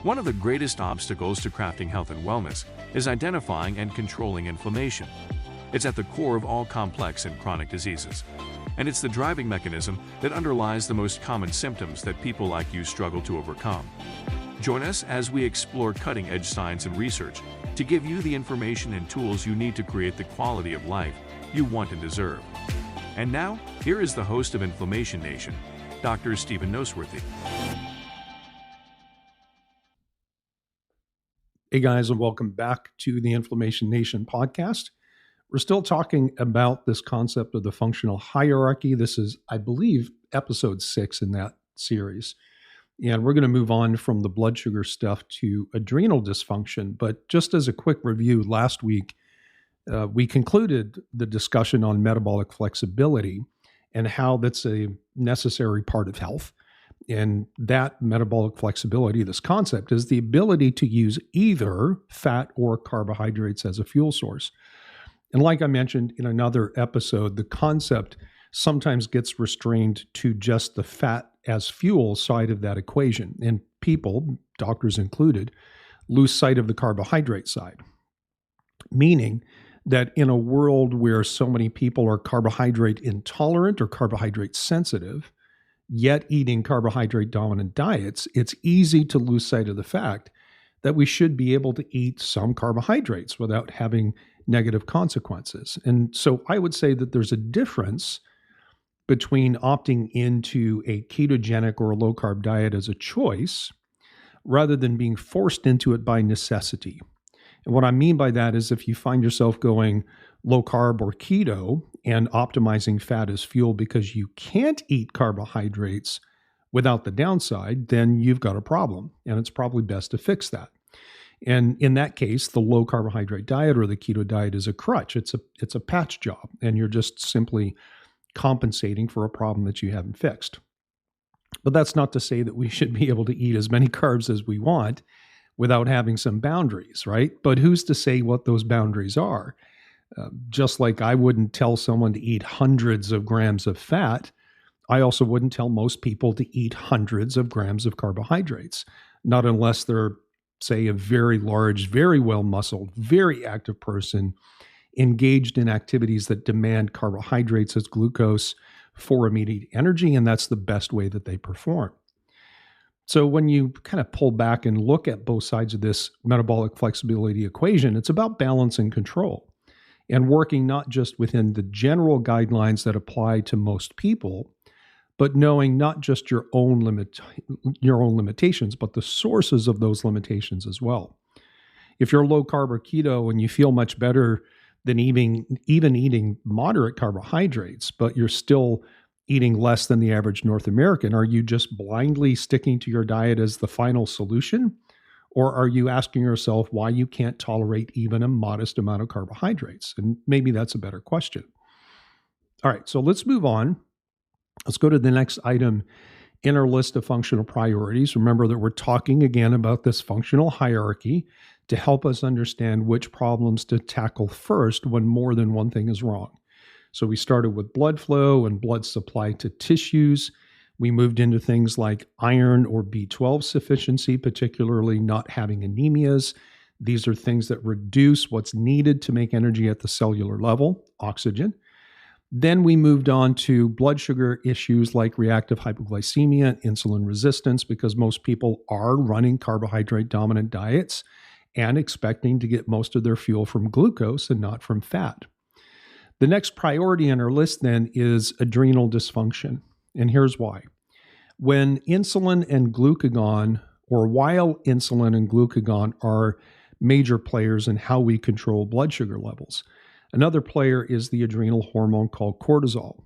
One of the greatest obstacles to crafting health and wellness is identifying and controlling inflammation. It's at the core of all complex and chronic diseases, and it's the driving mechanism that underlies the most common symptoms that people like you struggle to overcome. Join us as we explore cutting-edge science and research to give you the information and tools you need to create the quality of life you want and deserve. And now, here is the host of Inflammation Nation, Dr. Stephen Noseworthy. Hey guys, and welcome back to the Inflammation Nation podcast. We're still talking about this concept of the functional hierarchy. This is, I believe, episode 6 in that series. And we're going to move on from the blood sugar stuff to adrenal dysfunction. But just as a quick review, last week, we concluded the discussion on metabolic flexibility and how that's a necessary part of health. And that metabolic flexibility, this concept, is the ability to use either fat or carbohydrates as a fuel source. And like I mentioned in another episode, the concept sometimes gets restrained to just the fat as fuel side of that equation. And people, doctors included, lose sight of the carbohydrate side. Meaning that in a world where so many people are carbohydrate intolerant or carbohydrate sensitive, yet eating carbohydrate dominant diets, it's easy to lose sight of the fact that we should be able to eat some carbohydrates without having negative consequences. And so I would say that there's a difference between opting into a ketogenic or a low carb diet as a choice rather than being forced into it by necessity. And what I mean by that is if you find yourself going low carb or keto and optimizing fat as fuel because you can't eat carbohydrates without the downside, then you've got a problem. And it's probably best to fix that. And in that case, the low carbohydrate diet or the keto diet is a crutch. It's a patch job, and you're just simply compensating for a problem that you haven't fixed. But that's not to say that we should be able to eat as many carbs as we want without having some boundaries, right? But who's to say what those boundaries are? Just like I wouldn't tell someone to eat hundreds of grams of fat, I also wouldn't tell most people to eat hundreds of grams of carbohydrates, not unless they're, say, a very large, very well-muscled, very active person engaged in activities that demand carbohydrates as glucose for immediate energy, and that's the best way that they perform. So when you kind of pull back and look at both sides of this metabolic flexibility equation, it's about balance and control and working not just within the general guidelines that apply to most people, but knowing not just your own limitations, but the sources of those limitations as well. If you're low carb or keto and you feel much better than even eating moderate carbohydrates, but you're still eating less than the average North American, are you just blindly sticking to your diet as the final solution? Or are you asking yourself why you can't tolerate even a modest amount of carbohydrates? And maybe that's a better question. All right, so let's move on. Let's go to the next item in our list of functional priorities. Remember that we're talking again about this functional hierarchy to help us understand which problems to tackle first when more than one thing is wrong. So we started with blood flow and blood supply to tissues. We moved into things like iron or B12 sufficiency, particularly not having anemias. These are things that reduce what's needed to make energy at the cellular level, oxygen. Then we moved on to blood sugar issues like reactive hypoglycemia, insulin resistance, because most people are running carbohydrate dominant diets and expecting to get most of their fuel from glucose and not from fat. The next priority on our list then is adrenal dysfunction. And here's why. When insulin and glucagon, or while insulin and glucagon are major players in how we control blood sugar levels, another player is the adrenal hormone called cortisol,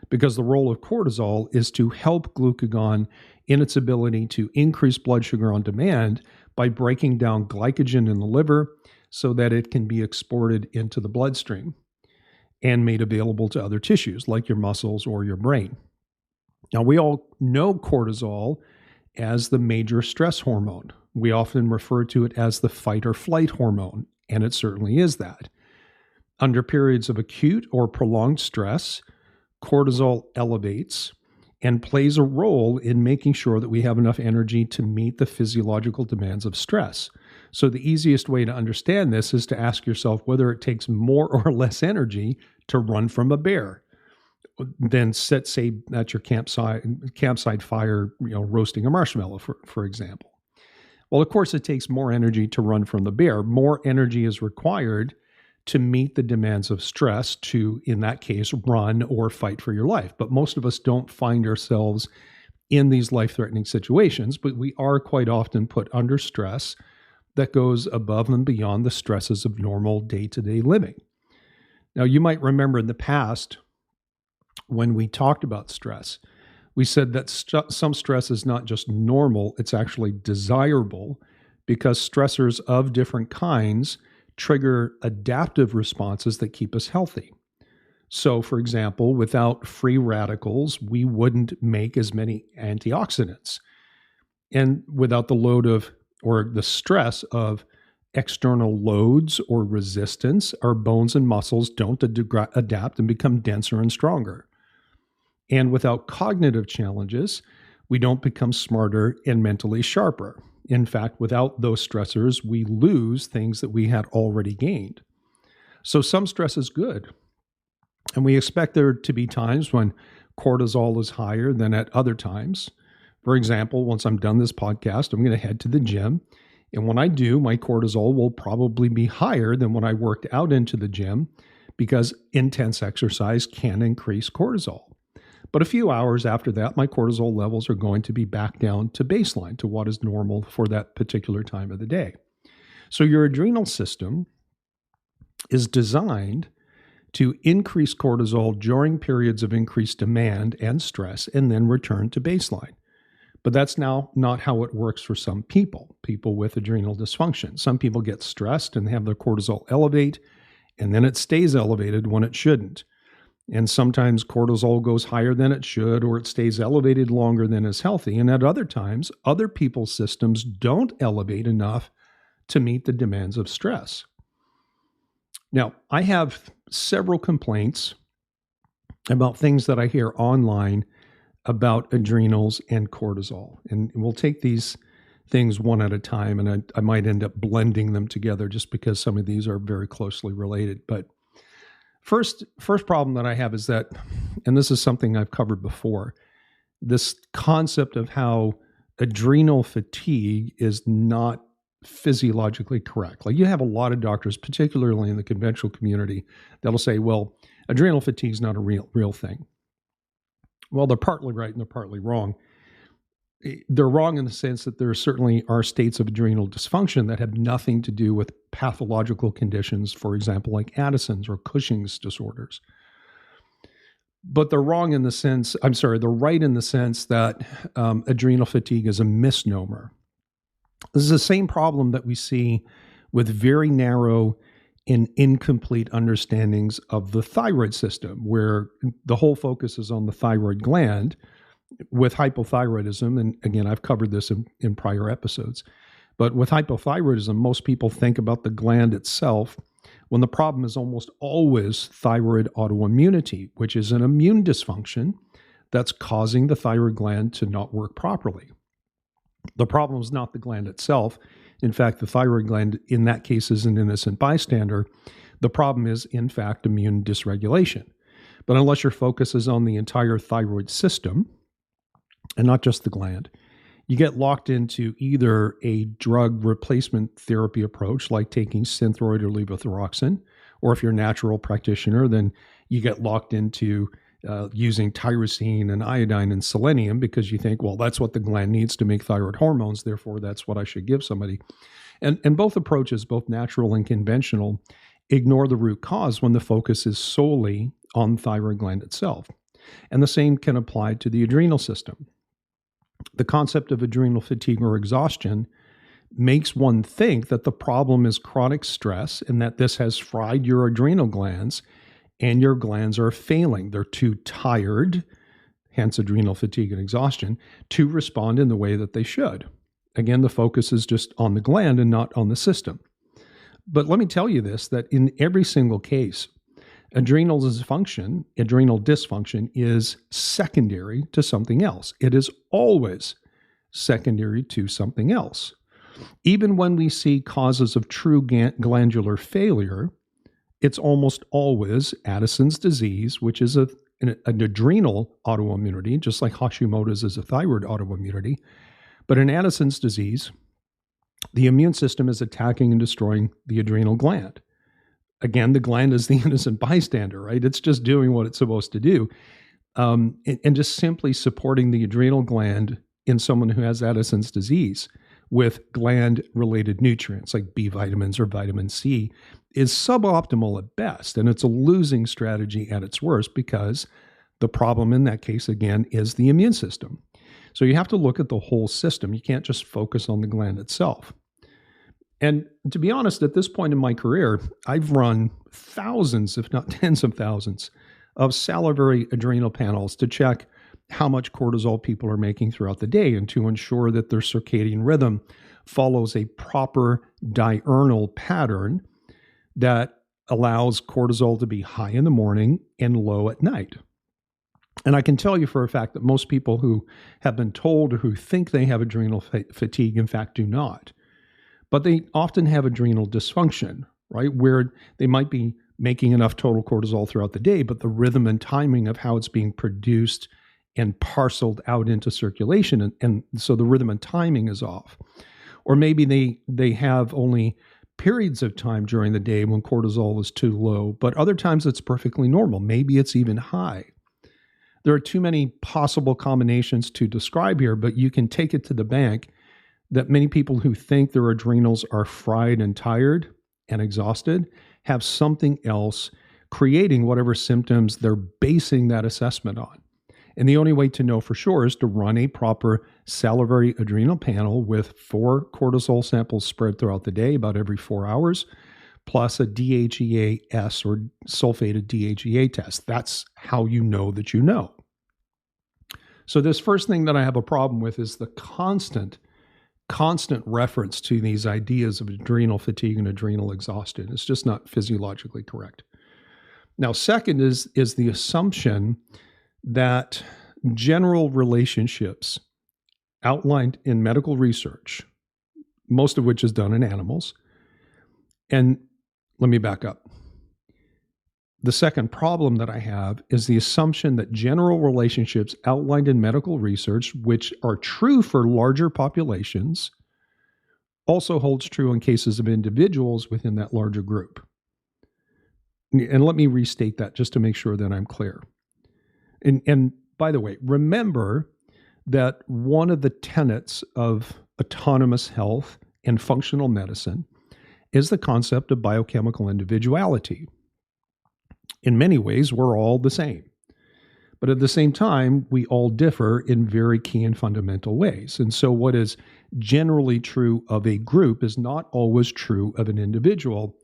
because the role of cortisol is to help glucagon in its ability to increase blood sugar on demand by breaking down glycogen in the liver so that it can be exported into the bloodstream and made available to other tissues like your muscles or your brain. Now, we all know cortisol as the major stress hormone. We often refer to it as the fight or flight hormone, and it certainly is that. Under periods of acute or prolonged stress, cortisol elevates, and plays a role in making sure that we have enough energy to meet the physiological demands of stress. So the easiest way to understand this is to ask yourself whether it takes more or less energy to run from a bear than sit, say, at your campsite fire, roasting a marshmallow, for example. Well, of course, it takes more energy to run from the bear. More energy is required to meet the demands of stress to, in that case, run or fight for your life. But most of us don't find ourselves in these life-threatening situations, but we are quite often put under stress that goes above and beyond the stresses of normal day-to-day living. Now, you might remember in the past when we talked about stress, we said that some stress is not just normal, it's actually desirable, because stressors of different kinds trigger adaptive responses that keep us healthy. So, for example, without free radicals, we wouldn't make as many antioxidants. And without the load of, or the stress of external loads or resistance, our bones and muscles don't adapt and become denser and stronger. And without cognitive challenges, we don't become smarter and mentally sharper. In fact, without those stressors, we lose things that we had already gained. So some stress is good. And we expect there to be times when cortisol is higher than at other times. For example, once I'm done this podcast, I'm going to head to the gym. And when I do, my cortisol will probably be higher than when I worked out into the gym, because intense exercise can increase cortisol. But a few hours after that, my cortisol levels are going to be back down to baseline, to what is normal for that particular time of the day. So your adrenal system is designed to increase cortisol during periods of increased demand and stress and then return to baseline. But that's now not how it works for some people with adrenal dysfunction. Some people get stressed and have their cortisol elevate, and then it stays elevated when it shouldn't. And sometimes cortisol goes higher than it should, or it stays elevated longer than is healthy. And at other times, other people's systems don't elevate enough to meet the demands of stress. Now, I have several complaints about things that I hear online about adrenals and cortisol. And we'll take these things one at a time, and I might end up blending them together just because some of these are very closely related. But First problem that I have is that, and this is something I've covered before, this concept of how adrenal fatigue is not physiologically correct. Like, you have a lot of doctors, particularly in the conventional community, that'll say, well, adrenal fatigue is not a real thing. Well, they're partly right and they're partly wrong. They're wrong in the sense that there certainly are states of adrenal dysfunction that have nothing to do with pathological conditions, for example, like Addison's or Cushing's disorders. But they're right in the sense that adrenal fatigue is a misnomer. This is the same problem that we see with very narrow and incomplete understandings of the thyroid system, where the whole focus is on the thyroid gland, with hypothyroidism. And again, I've covered this in prior episodes. But with hypothyroidism, most people think about the gland itself, when the problem is almost always thyroid autoimmunity, which is an immune dysfunction that's causing the thyroid gland to not work properly. The problem is not the gland itself. In fact, the thyroid gland in that case is an innocent bystander. The problem is, in fact, immune dysregulation. But unless your focus is on the entire thyroid system, and not just the gland, you get locked into either a drug replacement therapy approach, like taking Synthroid or levothyroxine, or if you're a natural practitioner, then you get locked into using tyrosine and iodine and selenium, because you think, well, that's what the gland needs to make thyroid hormones, therefore that's what I should give somebody. And both approaches, both natural and conventional, ignore the root cause when the focus is solely on the thyroid gland itself. And the same can apply to the adrenal system. The concept of adrenal fatigue or exhaustion makes one think that the problem is chronic stress and that this has fried your adrenal glands and your glands are failing. They're too tired, hence adrenal fatigue and exhaustion, to respond in the way that they should. Again, the focus is just on the gland and not on the system. But let me tell you this, that in every single case, Adrenal dysfunction is secondary to something else. It is always secondary to something else. Even when we see causes of true glandular failure, it's almost always Addison's disease, which is an adrenal autoimmunity, just like Hashimoto's is a thyroid autoimmunity. But in Addison's disease, the immune system is attacking and destroying the adrenal gland. Again, the gland is the innocent bystander, right? It's just doing what it's supposed to do. And just simply supporting the adrenal gland in someone who has Addison's disease with gland-related nutrients like B vitamins or vitamin C is suboptimal at best. And it's a losing strategy at its worst because the problem in that case, again, is the immune system. So you have to look at the whole system. You can't just focus on the gland itself. And to be honest, at this point in my career, I've run thousands, if not tens of thousands, of salivary adrenal panels to check how much cortisol people are making throughout the day and to ensure that their circadian rhythm follows a proper diurnal pattern that allows cortisol to be high in the morning and low at night. And I can tell you for a fact that most people who have been told or who think they have adrenal fatigue, in fact, do not. But they often have adrenal dysfunction, right? Where they might be making enough total cortisol throughout the day, but the rhythm and timing of how it's being produced and parceled out into circulation, and so the rhythm and timing is off. Or maybe they have only periods of time during the day when cortisol is too low, but other times it's perfectly normal. Maybe it's even high. There are too many possible combinations to describe here, but you can take it to the bank that many people who think their adrenals are fried and tired and exhausted have something else creating whatever symptoms they're basing that assessment on. And the only way to know for sure is to run a proper salivary adrenal panel with 4 cortisol samples spread throughout the day, about every 4 hours, plus a DHEA-S or sulfated DHEA test. That's how you know that you know. So this first thing that I have a problem with is the constant reference to these ideas of adrenal fatigue and adrenal exhaustion. It's just not physiologically correct. Now, second is the assumption that general relationships outlined in medical research, most of which is done in animals, and let me back up. The second problem that I have is the assumption that general relationships outlined in medical research, which are true for larger populations, also holds true in cases of individuals within that larger group. And let me restate that just to make sure that I'm clear. And by the way, remember that one of the tenets of autonomous health and functional medicine is the concept of biochemical individuality. In many ways, we're all the same. But at the same time, we all differ in very key and fundamental ways. And so what is generally true of a group is not always true of an individual.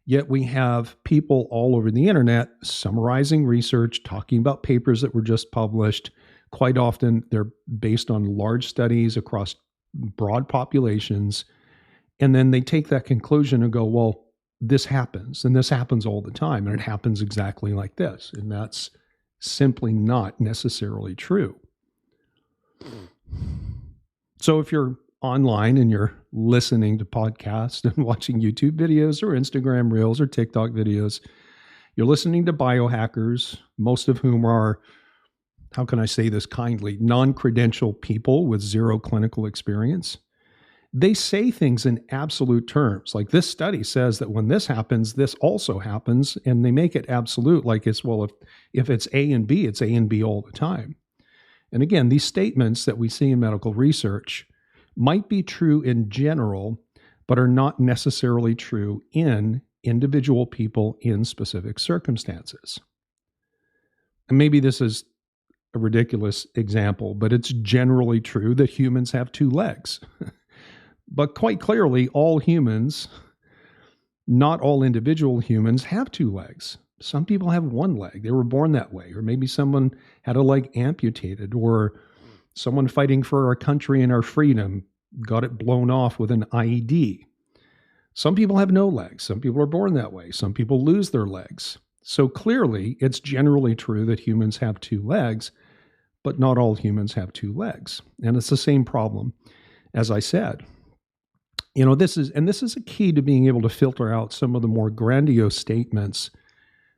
Yet we have people all over the internet summarizing research, talking about papers that were just published. Quite often, they're based on large studies across broad populations. And then they take that conclusion and go, well, this happens, and this happens all the time, and it happens exactly like this. And that's simply not necessarily true. So if you're online and you're listening to podcasts and watching YouTube videos or Instagram Reels or TikTok videos, you're listening to biohackers, most of whom are, how can I say this kindly, non-credentialed people with zero clinical experience. They say things in absolute terms. Like this study says that when this happens, this also happens. And they make it absolute, like it's, well, if it's A and B, it's A and B all the time. And again, these statements that we see in medical research might be true in general, but are not necessarily true in individual people in specific circumstances. And maybe this is a ridiculous example, but it's generally true that humans have 2 legs. But quite clearly, all humans, not all individual humans, have 2 legs. Some people have 1 leg. They were born that way. Or maybe someone had a leg amputated, or someone fighting for our country and our freedom got it blown off with an IED. Some people have no legs. Some people are born that way. Some people lose their legs. So clearly, it's generally true that humans have two legs, but not all humans have two legs. And it's the same problem, as I said. This is a key to being able to filter out some of the more grandiose statements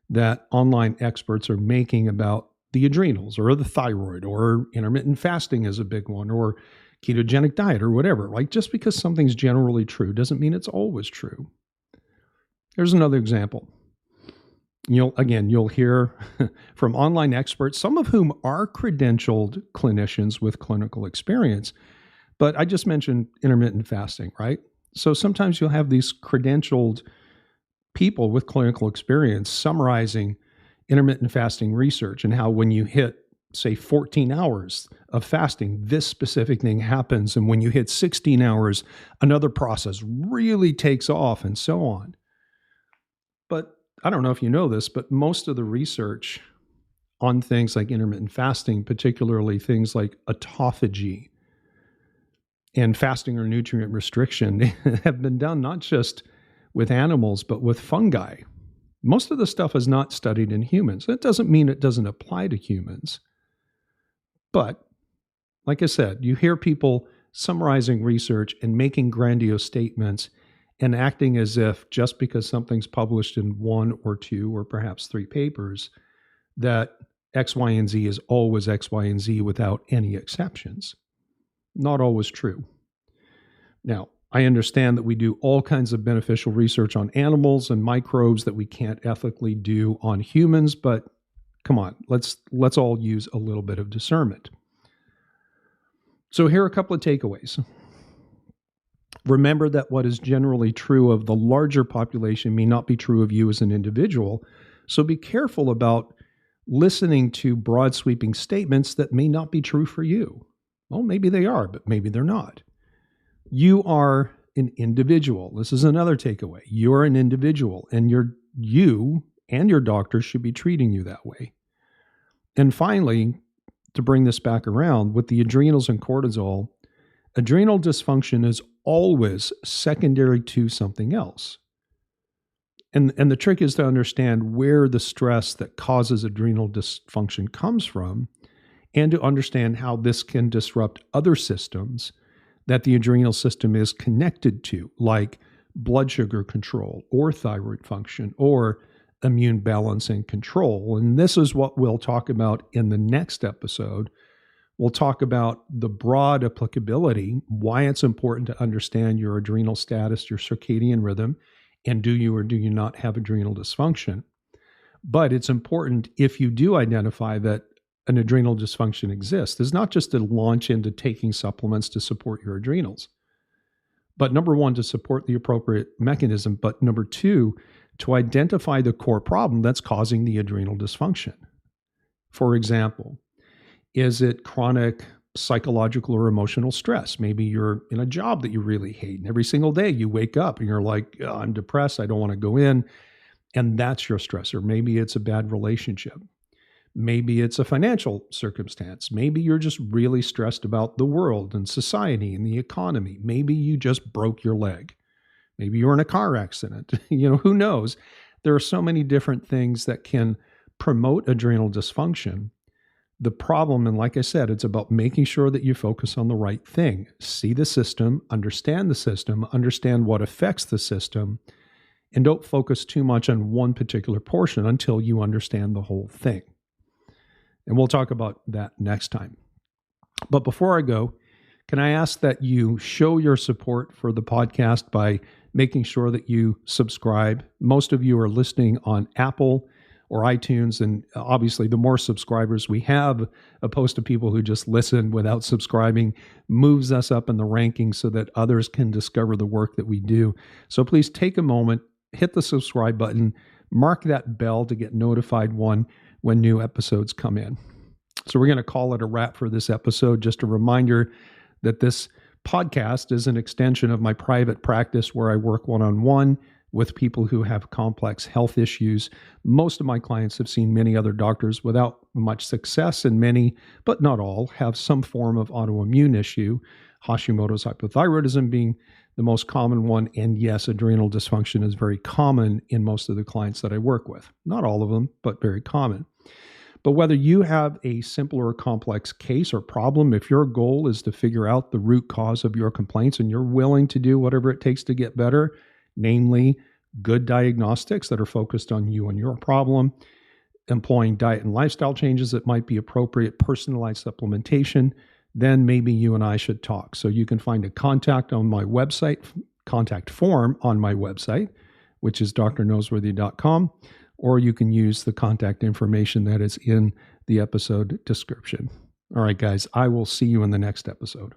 that online experts are making about the adrenals or the thyroid, or intermittent fasting is a big one, or ketogenic diet, or whatever. Like, just because something's generally true doesn't mean it's always true. Here's another example. You'll hear from online experts, some of whom are credentialed clinicians with clinical experience. But I just mentioned intermittent fasting, right? So sometimes you'll have these credentialed people with clinical experience summarizing intermittent fasting research and how when you hit, say, 14 hours of fasting, this specific thing happens. And when you hit 16 hours, another process really takes off, and so on. But I don't know if you know this, but most of the research on things like intermittent fasting, particularly things like autophagy and fasting or nutrient restriction, have been done not just with animals, but with fungi. Most of the stuff is not studied in humans. That doesn't mean it doesn't apply to humans. But like I said, you hear people summarizing research and making grandiose statements and acting as if just because something's published in 1 or 2 or perhaps 3 papers, that X, Y, and Z is always X, Y, and Z without any exceptions. Not always true. Now, I understand that we do all kinds of beneficial research on animals and microbes that we can't ethically do on humans, but come on, let's all use a little bit of discernment. So here are a couple of takeaways. Remember that what is generally true of the larger population may not be true of you as an individual, so be careful about listening to broad sweeping statements that may not be true for you. Well, maybe they are, but maybe they're not. You are an individual. This is another takeaway. You're an individual, and you and your doctor should be treating you that way. And finally, to bring this back around, with the adrenals and cortisol, adrenal dysfunction is always secondary to something else. And the trick is to understand where the stress that causes adrenal dysfunction comes from, and to understand how this can disrupt other systems that the adrenal system is connected to, like blood sugar control or thyroid function or immune balance and control. And this is what we'll talk about in the next episode. We'll talk about the broad applicability, why it's important to understand your adrenal status, your circadian rhythm, and do you or do you not have adrenal dysfunction. But it's important, if you do identify that an adrenal dysfunction exists, is not just to launch into taking supplements to support your adrenals, but number one, to support the appropriate mechanism, but number two, to identify the core problem that's causing the adrenal dysfunction. For example, is it chronic psychological or emotional stress? Maybe you're in a job that you really hate, and every single day you wake up and you're like, oh, I'm depressed, I don't want to go in, and that's your stressor. Maybe it's a bad relationship. Maybe it's a financial circumstance. Maybe you're just really stressed about the world and society and the economy. Maybe you just broke your leg. Maybe you're in a car accident. Who knows? There are so many different things that can promote adrenal dysfunction. The problem, and like I said, it's about making sure that you focus on the right thing. See the system, understand what affects the system, and don't focus too much on one particular portion until you understand the whole thing. And we'll talk about that next time. But before I go, can I ask that you show your support for the podcast by making sure that you subscribe? Most of you are listening on Apple or iTunes, and obviously the more subscribers we have, opposed to people who just listen without subscribing, moves us up in the rankings so that others can discover the work that we do. So please take a moment, hit the subscribe button, mark that bell to get notified when new episodes come in. So we're going to call it a wrap for this episode. Just a reminder that this podcast is an extension of my private practice where I work one-on-one with people who have complex health issues. Most of my clients have seen many other doctors without much success, and many, but not all, have some form of autoimmune issue, Hashimoto's hypothyroidism being the most common one. And yes, adrenal dysfunction is very common in most of the clients that I work with. Not all of them, but very common. But whether you have a simple or complex case or problem, if your goal is to figure out the root cause of your complaints and you're willing to do whatever it takes to get better, namely good diagnostics that are focused on you and your problem, employing diet and lifestyle changes that might be appropriate, personalized supplementation, then maybe you and I should talk. So you can find a contact on my website, contact form on my website, which is drnoseworthy.com, or you can use the contact information that is in the episode description. All right, guys, I will see you in the next episode.